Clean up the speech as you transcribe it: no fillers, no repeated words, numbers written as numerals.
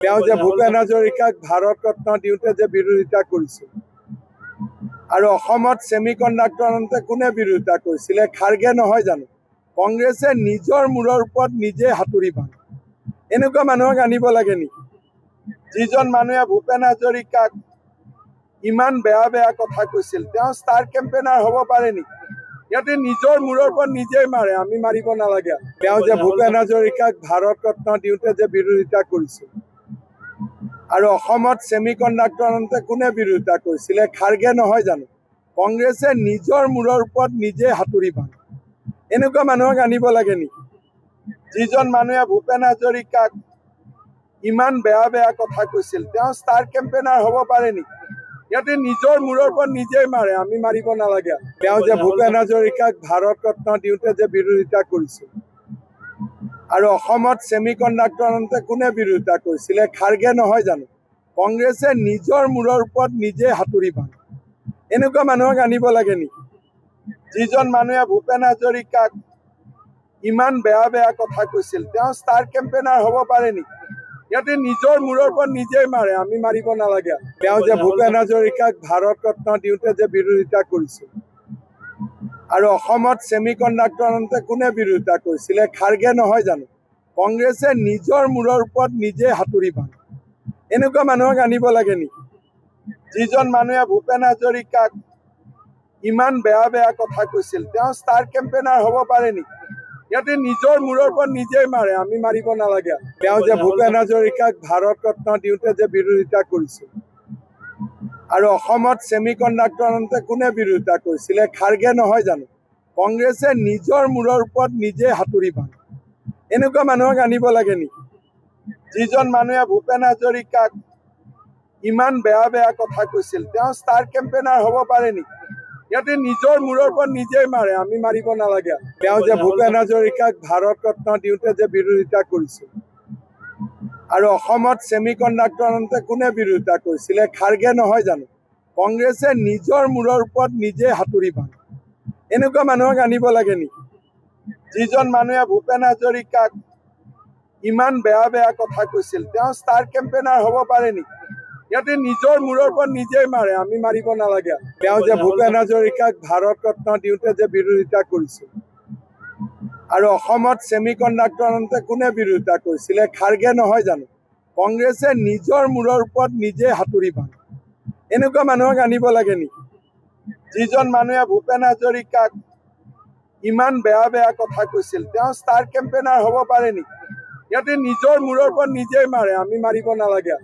তেওঁ যে ভূপেন হাজৰিকাক ভাৰত ৰত্ন দিওঁতে যে বিৰোধিতা কৰিছিল আৰু অসমত সেমিকন্ডাক্টৰ আনতে কোনে বিৰোধিতা কৰিছিল? খাৰ্গে নহয় জানো? কংগ্ৰেছে নিজৰ মূৰৰ ওপৰত নিজে হাতুৰি বান্ধে। এনেকুৱা মানুহক আনিব লাগে নেকি? যিজন মানুহে ভূপেন হাজৰিকাক ইমান বেয়া বেয়া কথা কৈছিল, তেওঁ ষ্টাৰ কেম্পেইনাৰ হ'ব পাৰে নেকি? ইয়াতে নিজৰ মূৰৰ ওপৰত নিজেই মাৰে, আমি মাৰিব নালাগে। তেওঁ যে ভূপেন হাজৰিকাক ভাৰত ৰত্ন দিওঁতে যে বিৰোধিতা কৰিছিল আৰু অসমত সেমিকন্ডাক্টৰ আনতে কোনে বিৰোধিতা কৰিছিল? খাৰ্গে নহয় জানো? কংগ্ৰেছে নিজৰ মূৰৰ ওপৰত নিজে হাতুৰি বান্ধে। এনেকুৱা মানুহক আনিব লাগে নেকি? যিজন মানুহে ভূপেন হাজৰিকাক ইমান বেয়া বেয়া কথা কৈছিল, তেওঁ ষ্টাৰ কেম্পেইনাৰ হ'ব পাৰে নেকি? ইয়াতে নিজৰ মূৰৰ ওপৰত নিজেই মাৰে, আমি মাৰিব নালাগে। তেওঁ যে ভূপেন হাজৰিকাক ভাৰত ৰত্ন দিওঁতে যে বিৰোধিতা কৰিছিল আৰু অসমত সেমিকন্ডাক্টৰ আনতে কোনে বিৰোধিতা কৰিছিল? খাৰ্গে নহয় জানো? কংগ্ৰেছে নিজৰ মূৰৰ ওপৰত নিজে হাতুৰি বান্ধে। এনেকুৱা মানুহক আনিব লাগে নেকি? যিজন মানুহে ভূপেন হাজৰিকাক ইমান বেয়া বেয়া কথা কৈছিল, তেওঁ ষ্টাৰ কেম্পেইনাৰ হ'ব পাৰে নেকি? ইয়াতে নিজৰ মূৰৰ ওপৰত নিজেই মাৰে, আমি মাৰিব নালাগে। তেওঁ যে ভূপেন হাজৰিকাক ভাৰত ৰত্ন দিওঁতে যে বিৰোধিতা কৰিছিল আৰু অসমত সেমিকন্ডাক্টৰ আনতে কোনে বিৰোধিতা কৰিছিল? খাৰ্গে নহয় জানো? কংগ্ৰেছে নিজৰ মূৰৰ ওপৰত নিজে হাতুৰি বান্ধে। এনেকুৱা মানুহক আনিব লাগে নেকি? যিজন মানুহে ভূপেন হাজৰিকাক ইমান বেয়া বেয়া কথা কৈছিল, তেওঁ ষ্টাৰ কেম্পেইনাৰ হ'ব পাৰে নেকি? ইয়াতে নিজৰ মূৰৰ ওপৰত নিজেই মাৰে, আমি মাৰিব নালাগে। তেওঁ যে ভূপেন হাজৰিকাক ভাৰত ৰত্ন দিওঁতে যে বিৰোধিতা কৰিছিল আৰু অসমত সেমিকন্ডাক্টৰ আনতে কোনে বিৰোধিতা কৰিছিল? খাৰ্গে নহয় জানো? কংগ্ৰেছে নিজৰ মূৰৰ ওপৰত নিজে হাতুৰি বান্ধে। এনেকুৱা মানুহক আনিব লাগে নেকি? যিজন মানুহে ভূপেন হাজৰিকাক ইমান বেয়া বেয়া কথা কৈছিল, তেওঁ ষ্টাৰ কেম্পেইনাৰ হ'ব পাৰে নেকি? ইয়াতে নিজৰ মূৰৰ ওপৰত নিজেই মাৰে, আমি মাৰিব নালাগে। তেওঁ যে ভূপেন হাজৰিকাক ভাৰত ৰত্ন দিওঁতে যে বিৰোধিতা কৰিছিল আৰু অসমত সেমিকন্ডাক্টৰ আনতে কোনে বিৰোধিতা কৰিছিল? খাৰ্গে নহয় জানো? কংগ্ৰেছে নিজৰ মূৰৰ ওপৰত নিজে হাতুৰি বান্ধে। এনেকুৱা মানুহক আনিব লাগে নেকি? যিজন মানুহে ভূপেন হাজৰিকাক ইমান বেয়া বেয়া কথা কৈছিল, তেওঁ ষ্টাৰ কেম্পেইনাৰ হ'ব পাৰে নেকি? ইয়াতে নিজৰ মূৰৰ ওপৰত নিজেই মাৰে, আমি মাৰিব নালাগে। তেওঁ যে ভূপেন হাজৰিকাক ভাৰত ৰত্ন দিওঁতে যে বিৰোধিতা কৰিছিল আৰু অসমত সেমিকন্ডাক্টৰ আনতে কোনে বিৰোধিতা কৰিছিল? খাৰ্গে নহয় জানো? কংগ্ৰেছে নিজৰ মূৰৰ ওপৰত নিজে হাতুৰি বান্ধে। এনেকুৱা মানুহক আনিব লাগে নেকি? যিজন মানুহে ভূপেন হাজৰিকাক ইমান বেয়া বেয়া কথা কৈছিল, তেওঁ ষ্টাৰ কেম্পেইনাৰ হ'ব পাৰে নেকি? ইয়াতে নিজৰ মূৰৰ ওপৰত নিজেই মাৰে, আমি মাৰিব নালাগে।